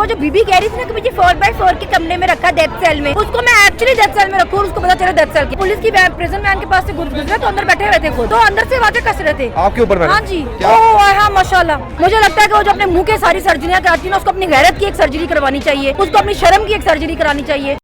वो जो बीबी कह रही थी ना कि मुझे 4x4 के कमरे में रखा डेथ सेल में, उसको मैं एक्चुअली डेथ सेल में रखूँ, उसको पता चला डेथ सेल की। पुलिस की प्रिजन वैन के पास से गुजरे तो अंदर बैठे हुए थे खुद, तो अंदर से आवाजें कस रहे थे आपके ऊपर। हाँ जी, हाँ माशाल्लाह। मुझे लगता है कि वो जो अपने मुंह के सारी सर्जरियां कराती है ना, उसको अपनी गैरत की एक सर्जरी करवानी चाहिए, उसको अपनी शर्म की एक सर्जरी करानी चाहिए।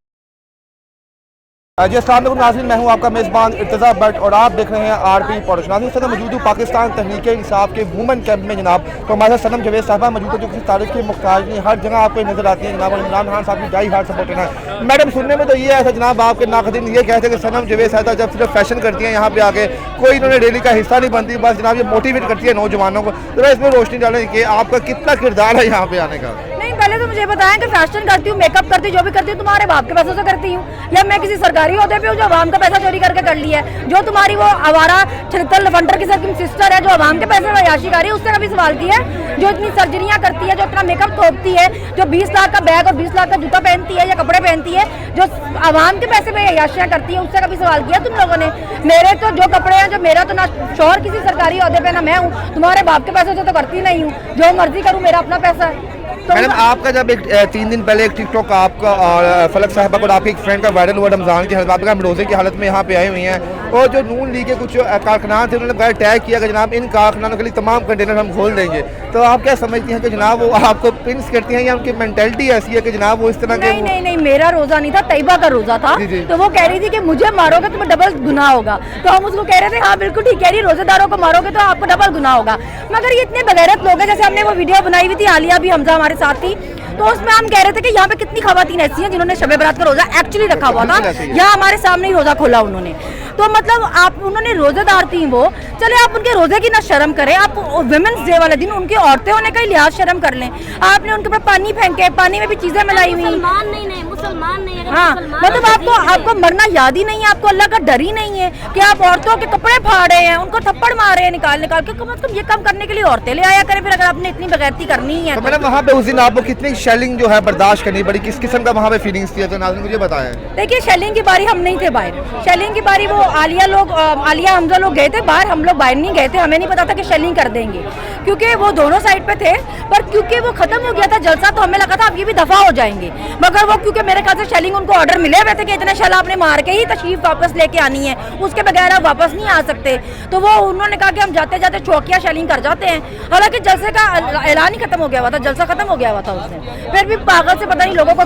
जी अस्सलाम वालेकुम नाज़रीन, मैं हूं आपका मेज़बान इर्तज़ा भट्ट और आप देख रहे हैं आरपी पॉडकास्ट। नाज़रीन, इस समय मौजूद हूं पाकिस्तान तहरीक इंसाफ के वुमेन कैंप में जनाब। तो हमारे साथ सनम जवेद साहबा मौजूद है जो किसी तारीख की मुख्ताज नहीं, हर जगह आपको नजर आती है जनाब। और इमरान खान साहब की डाई हार्ड सपोर्टर है। मैडम, सुनने में तो ये है जनाब, आपके नाक़दीन ये कहते हैं कि सनम जवेद साहबा जब सिर्फ फैशन करती हैं यहाँ पे आके, कोई इन्होंने डेली का हिस्सा नहीं बनती, बस जनाब ये मोटिवेट करती है नौजवानों को। तो इसमें रोशनी डालें कि आपका कितना किरदार है यहाँ पे आने का। नहीं, पहले तो मुझे बताएं कि फैशन करती हूँ, मेकअप करती हूँ, जो भी करती हूँ तुम्हारे बाप के पैसों से करती हूँ, या मैं किसी सरकारी ओहदे पे हूँ जो आवाम का पैसा चोरी करके कर लिया है? जो तुम्हारी वो आवारा छरितर लफंडर की सिस्टर है जो आवाम के पैसे में याशी कर रही है, उससे कभी सवाल किया है? जो इतनी सर्जरियां करती है, जो इतना मेकअप थोपती है, जो 20 लाख का बैग और 20 लाख का जूता पहनती है या कपड़े पहनती है, जो आवाम के पैसे में याशियां करती है, उससे कभी सवाल किया तुम लोगों ने? मेरे तो जो कपड़े हैं, जो मेरा तो ना शोहर किसी सरकारी ओहदे पे ना मैं हूँ, तुम्हारे बाप के पैसों से तो करती नहीं हूँ, जो मर्जी करूँ, मेरा अपना पैसा है। तो मैडम, आपका जब एक 3 दिन पहले एक टिकटॉक आपका और फलक साहबा और आपके एक फ्रेंड का वायरल हुआ रमजान की हालत, आपका रोजे की हालत में यहाँ पे आए हुए हैं, और जो नून लीग के कुछ कारखाना थे उन्होंने बगैर टैग किया कि जनाब इन कारखानों के लिए तमाम कंटेनर हम खोल देंगे, तो आप क्या समझती हैं कि जनाब वो आपको पिंस करती हैं या उनकी मेंटेलिटी ऐसी है कि जनाब वो इस तरह के? नहीं, मेरा रोजा नहीं था, तैयबा का रोजा था। तो वो कह रही थी कि मुझे मारोगे तो डबल गुनाह होगा, तो हम उसको कह रहे थे हाँ बिल्कुल ठीक कह रही, रोजेदारों को मारोगे तो आपको डबल गुनाह होगा। मगर ये इतने बगैरत लोग हैं, जैसे हमने वो वीडियो बनाई हुई थी, आलिया भी हमजा हमारे साथ थी, तो उसमें हम कह रहे थे कि यहाँ पे कितनी खवातीन ऐसी हैं जिन्होंने शब बरात का रोजा एक्चुअली रखा हुआ था, यहाँ हमारे सामने ही रोजा खोला उन्होंने। तो मतलब आप उन्होंने रोजेदार थी वो, चले आप उनके रोजे की ना शर्म करें, आप वुमेन्स डे वाले दिन उनकी औरतें होने का ही लिहाज शर्म कर लें। आपने उनके ऊपर पानी फेंके, पानी में भी चीजें मिलाई हुई। मुसलमान नहीं, हाँ मतलब आपको मरना याद ही नहीं है, आपको अल्लाह का डर ही नहीं है कि आप औरतों के कपड़े फाड़ रहे हैं, उनको थप्पड़ मार रहे हैं निकाल के। मतलब ये काम करने के लिए औरतें ले आया करें फिर, अगर आपने इतनी बगैरती करनी है। तो मैडम, वहाँ पे उस दिन आपको कितनी शेलिंग जो है बर्दाश्त करनी पड़ी, किस किस्म का वहाँ पे फीलिंग्स थी, तो नाज़रीन मुझे बताया। देखिए, शेलिंग की बारी हम नहीं थे बाहर, शेलिंग की बारी वो आलिया हमजा लोग गए थे बाहर, हम लोग बाहर नहीं गए थे। हमें नहीं पता था कि शेलिंग कर देंगे, क्योंकि वो दोनों साइड पे थे, पर क्योंकि वो खत्म हो गया था जलसा, तो हमें लगा था अब ये भी दफा हो जाएंगे। मगर वो क्योंकि मेरे ख्याल से शेलिंग उनको ऑर्डर मिले हुए थे कि इतने शेल आपने मार के ही तशरीफ वापस लेके आनी है, उसके बगैर आप वापस नहीं आ सकते। तो वो उन्होंने कहा कि हम जाते जाते चौकिया शेलिंग कर जाते हैं। हालांकि जलसे का ऐलान ही खत्म हो गया हुआ था, जलसा खत्म हो गया हुआ था उस दिन, फिर भी पागल से पता नहीं लोगों को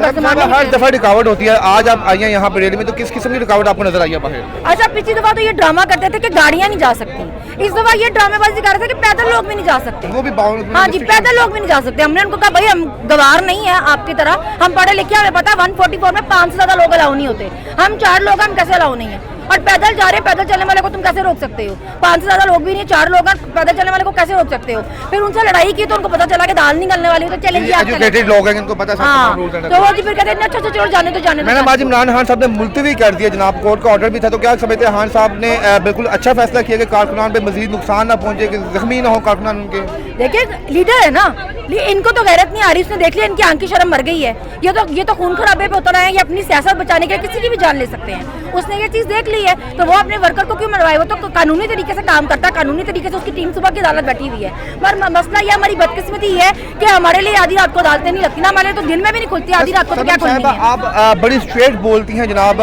हर दफा रुकावट होती है। आज आप आई हैं यहाँ पे रैली में, तो किस किस्म की रुकावट आपको नजर आई है बाहर? अच्छा, पिछली दफा तो ये ड्रामा करते थे कि गाड़ियां नहीं जा सकती, इस दफा ये ड्रामेबाजी कर रहे थे कि पैदल लोग भी नहीं जा सकते। वो भी हाँ जी, पैदल लोग भी नहीं जा सकते। हमने उनको कहा भाई हम गवार नहीं है आपकी तरह, हम पढ़े लिखे, हमें पता है 144 में 5 से ज्यादा लोग अलाउ नहीं होते, हम 4 लोग, हम कैसे अलाउ नहीं है? और पैदल जा रहे हैं, पैदल चलने वाले को तुम कैसे रोक सकते हो? 5 से ज्यादा लोग भी नहीं, 4 लोग हैं, पैदल चलने वाले को कैसे रोक सकते हो? फिर उनसे लड़ाई की तो उनको पता चला कि दाल निकलने वाली है, तो चलेंगे आप। एजुकेटेड लोग हैं, इनको पता है। हाँ, तो वो जी फिर कहते हैं अच्छा चलो जाने तो जाने। मैंने आज इमरान खान साहब ने मुलतवी कर दिया जनाब, कोर्ट का ऑर्डर भी था, तो क्या समझते हैं खान साहब ने बिल्कुल अच्छा फैसला किया कि कारकुनान पे मजीद नुकसान ना पहुंचे, कि जख्मी ना हो कारकुनान उनके? देखिए, लीडर है ना, इनको तो गैरत नहीं आ रही, उसने देख लिया इनकी आंख की शर्म मर गई है। ये तो खून खराबे पे उतर आए हैं, ये अपनी सियासत बचाने के लिए किसी की भी जान ले सकते हैं। उसने ये चीज देख ली है, तो वो अपने वर्कर को क्यों मरवाए? वो तो कानूनी तरीके से काम करता है, कानूनी तरीके से उसकी टीम सुबह की अदालत बैठी हुई है। पर मसला ये हमारी बदकिस्मती है कि हमारे लिए आधी रात को अदालतें नहीं लगती ना, हमारे तो दिन में भी नहीं खुलती, आधी रात को तो क्या खुलनी है? आप बड़ी स्ट्रेट बोलती हैं जनाब,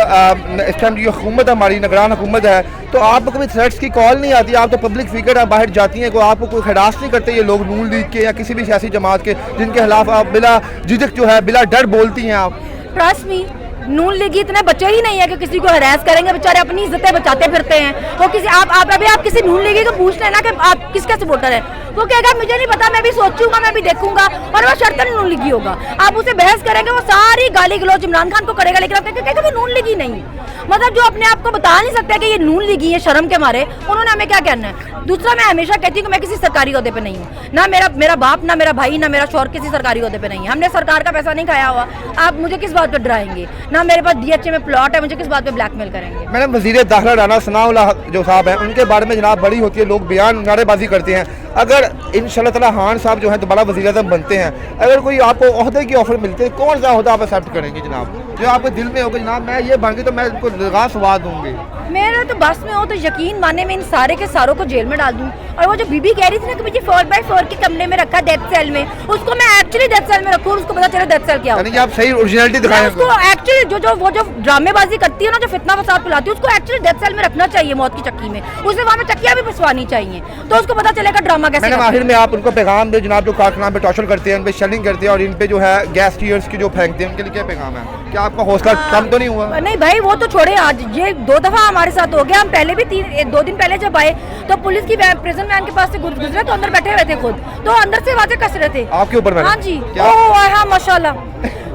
इस टाइम जो हुकूमत हमारी निगरान हुकूमत है, तो आपको कभी थ्रेट्स की कॉल नहीं आती? आप तो पब्लिक फिगर आप बाहर जाती हैं, को आपको कोई खरास नहीं करते ये लोग नून लीग के या किसी भी सियासी जमात के, जिनके खिलाफ आप बिला झिझक जो है, बिला डर बोलती हैं आप? ट्रस्ट मी, नून लीग इतने बच्चे ही नहीं है कि किसी को हरास करेंगे, बेचारे अपनी इज्जतें बचाते फिरते हैं। वो किसी आप किसी नून लीगी को पूछ लेना कि आप किसका सपोर्टर है, वो कहेगा मुझे नहीं पता, मैं भी सोचूंगा, मैं भी देखूंगा, और वो शर्तन नून लीगी होगा। आप उसे बहस करेंगे, वो सारी गाली गलौज इमरान खान को करेगा, लेकिन आप कहेंगे वो नून लीगी नहीं। मतलब जो अपने आप को बता नहीं सकते कि ये नून लीगी है, शर्म के मारे उन्होंने हमें क्या कहना है। दूसरा, मैं हमेशा कहती हूँ कि मैं किसी सरकारी ओहदे पे नहीं हूँ, ना मेरा बाप, ना मेरा भाई, ना मेरा शौहर किसी सरकारी ओहदे पे नहीं है। हमने सरकार का पैसा नहीं खाया हुआ, आप मुझे किस बात पे डराएंगे? ना मेरे पास DHA में प्लॉट है, मुझे किस बात पे ब्लैकमेल करेंगे? मैडम, वज़ीर दाखिला राना सनाउल्लाह जो साहब हैं, उनके बारे में जनाब बड़ी होती है, लोग बयान नारेबाजी करते हैं। अगर इंशाल्लाह ताला खान साहब जो है दोबारा वज़ीर-ए-आज़म बनते हैं, अगर कोई आपको ओहदे की ऑफर मिलती है, कौन सा ओहदा आप एक्सेप्ट करेंगे जनाब? जो आपके दिल में होगा जनाब मैं ये बन गई तो मैं इनको लगा स्वाद दूंगी। मेरा तो बस में हो तो यकीन माने मैं इन सारे के सारों को जेल में डाल दूं। और वो जो बीबी कह रही थी ना कि मुझे 4x4 के कमरे में रखा डेथ सेल में, उसको मैं एक्चुअली डेथ सेल में रखूं, उसको पता चले डेथ सेल क्या होता है। यानी कि आप सही ओरिजिनलिटी दिखाएं उसको एक्चुअली जो ड्रामेबाजी करती है ना, जो फितना फसाद फैलाती है, उसको एक्चुअली डेथ सेल में रखना चाहिए मौत की चक्की में। उसे वहाँ में चक्कियाँ भी फंसवानी चाहिए तो उसको पता चलेगा ड्रामा कैसे। मैडम आखिर में आप उनको पैगाम दे जनाब जो कारखाना पे टॉर्चर करते हैं, उन पे शेलिंग करते हैं और इन पे जो है गैस टीयर्स की जो फेंकते हैं, उनके लिए क्या पैगाम है? क्या आपका हौसला कम तो नहीं हुआ? नहीं भाई वो तो छोड़े, आज ये 2 दफा हमारे साथ हो गया। हम पहले भी 2 दिन पहले जब आए तो पुलिस की प्रिजन वैन के पास से गुजरे तो अंदर बैठे हुए थे खुद, तो अंदर से आवाजें कस रहे थे आपके ऊपर मैडम? हाँ जी। क्या? हाँ माशाल्लाह।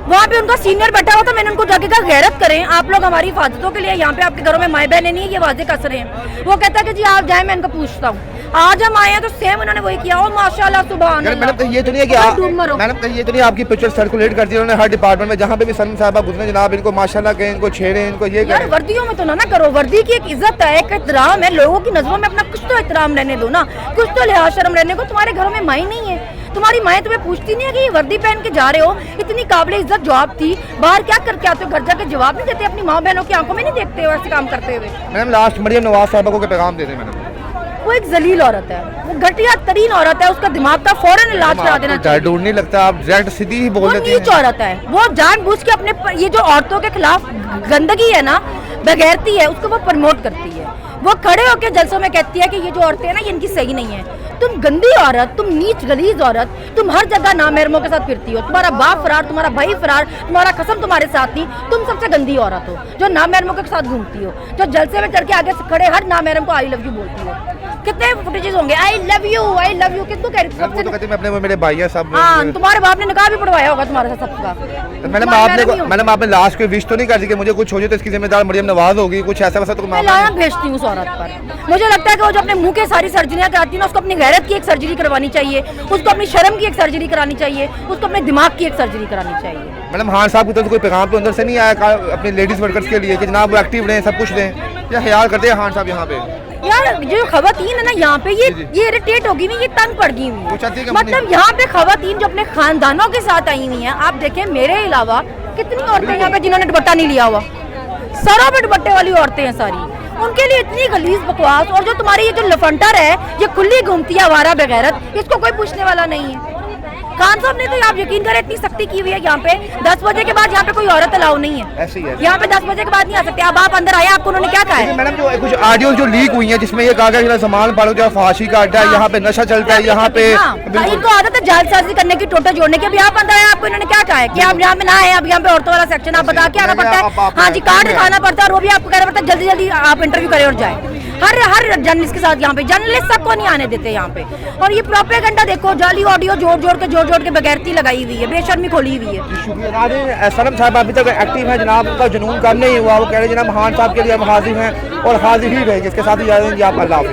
वहाँ पे उनका सीनियर बैठा हुआ था, मैंने उनको जाके कहा गैरत करें आप लोग हमारी हिफाजतों के लिए, यहाँ पे आपके घरों में माए बहने नहीं है, ये आवाजें कस रहे हैं। वो कहता है कि जी आप जाए, मैं इनको पूछता हूँ। आज हम आए हैं तो सेम उन्होंने वही किया। और माशाल्लाह सुभान अल्लाह। मैडम कहीं ये तो नहीं है कि मैडम कहीं ये तो नहीं आपकी पिक्चर सर्कुलेट कर दी उन्होंने हर डिपार्टमेंट में, जहाँ पे भी सलीम साहबा गुजरे जनाब इनको माशाल्लाह कहें, इनको छेड़े, इनको ये यार करें। वर्दियों में तो ना करो, वर्दी की एक इज्जत है, एक एहतराम है, लोगों की नजरों में अपना कुछ तो एहतराम रहने दो ना, कुछ तो लिहाज शर्म रहने को। तुम्हारे घरों में माई नहीं है, तुम्हारी माएँ तुम्हें पूछती नहीं है कि ये वर्दी पहन के जा रहे हो, इतनी काबिल इज्जत जॉब थी, बाहर क्या करके आते हो, घर जाके जवाब नहीं देते, अपनी माँ बहनों की आंखों में नहीं देखते हो ऐसे काम करते हुए। मैडम लास्ट मरियम नवाज साहबा को क्या पैगाम दे दें मैडम? वो एक जलील औरत है, वो घटिया तरीन औरत है, उसका दिमाग का फौरन इलाज करा देना चाहिए। ढूंढ नहीं लगता, आप डायरेक्ट सीधी ही बोल वो देते नीच हैं। औरत है, वो जानबूझ के अपने ये जो औरतों के खिलाफ गंदगी है ना, बेगैरती है, उसको वो प्रमोट करती है। वो खड़े होकर जलसों में कहती है कि ये जो औरतें हैं ना, ये इनकी सही नहीं है। तुम गंदी औरत, तुम नीच गलीज औरत, तुम हर जगह नामहरमों के साथ फिरती हो, तुम्हारा बाप फरार, तुम्हारा भाई फरार, तुम्हारा कसम तुम्हारे साथ नहीं, तुम सबसे गंदी औरत हो जो नामहरमों के साथ घूमती हो, जो जलसे में चढ़ के आगे से खड़े हर नामहरम को आई लव यू बोलती हो। कितने फुटेजेस होंगे आई लव यू किसको कह रही वो तो कहती मैं अपने वो मेरे भाई है सब। हाँ, तुम्हारे बाप ने निकाह भी पढ़वाया होगा तुम्हारे साथ सबका। मैडम आपने लास्ट कोई विश तो नहीं कर दी कि मुझे कुछ हो जाए तो इसकी जिम्मेदार मरियम नवाज होगी, कुछ ऐसा वैसा तो मैं लानत भेजती हूँ उस औरत पर। मुझे लगता है कि वो जो अपने मुंह के सारी सर्जरियां कराती है ना, उसको अपनी गैरत की एक सर्जरी करवानी चाहिए, उसको अपनी शर्म की एक सर्जरी करानी चाहिए, उसको अपने दिमाग की एक सर्जरी करानी चाहिए। मैडम खान साहब की तरफ से कोई पैगाम तो अंदर से नहीं आया अपने लेडीज वर्कर्स के लिए कि जनाब वो एक्टिव रहें, सब कुछ दें, क्या ख्याल करते हैं खान साहब यहाँ पे? यार जो खवातीन है ना यहाँ पे, ये इरिटेट होगी नहीं, ये तंग पड़ गई हुई है। मतलब यहाँ पे खवातीन जो अपने खानदानों के साथ आई हुई हैं, आप देखें मेरे अलावा कितनी औरतें यहाँ पे जिन्होंने दुपट्टा नहीं लिया हुआ, सरों पे दुपट्टे वाली औरतें हैं सारी, उनके लिए इतनी गलीज बकवास। और जो तुम्हारी ये जो लफंटर है, ये खुली घूमती है आवारा बेगैरत, इसको कोई पूछने वाला नहीं है। खान साहब ने तो आप यकीन करें इतनी सख्ती की हुई है, यहाँ पे 10 बजे के बाद यहाँ पे कोई औरत अलाउ नहीं है, ऐसे ही है। यहाँ पे 10 बजे के बाद नहीं आ सकते। अब आप अंदर आए, आपको उन्होंने क्या कहा है? मैडम जो कुछ ऑडियो जो लीक हुई है जिसमें ये कहा गया कि सामान पालो जो फांसी का अड्डा है, यहाँ पे नशा चलता है, यहाँ पे इनको आदत है जालसाजी करने की, टोटे जोड़ने की। अभी आप अंदर आए, आपको इन्होंने क्या कहा है कि आप यहाँ पे ना आए, अब यहाँ पे औरतों वाला सेक्शन आप बता के आना पड़ता है। हाँ जी, कार्ड दिखाना पड़ता है, और वो भी आपको कहना पड़ता है जल्दी जल्दी आप इंटरव्यू करें और जाए। हर जर्नलिस्ट के साथ यहाँ पे, जर्नलिस्ट सबको नहीं आने देते यहाँ पे। और ये प्रोपेगेंडा देखो, जाली ऑडियो जोड़ के बगैरती लगाई हुई है, बेशर्मी खोली हुई है। सनम साहब अभी तक एक्टिव है जनाब, उनका जुनून कम नहीं हुआ, वो कह रहे हैं जनाब खान साहब के लिए हम हाजिर हैं और हाजिर ही रहेंगे। इसके साथ ही आप अल्लाह हाफिज़।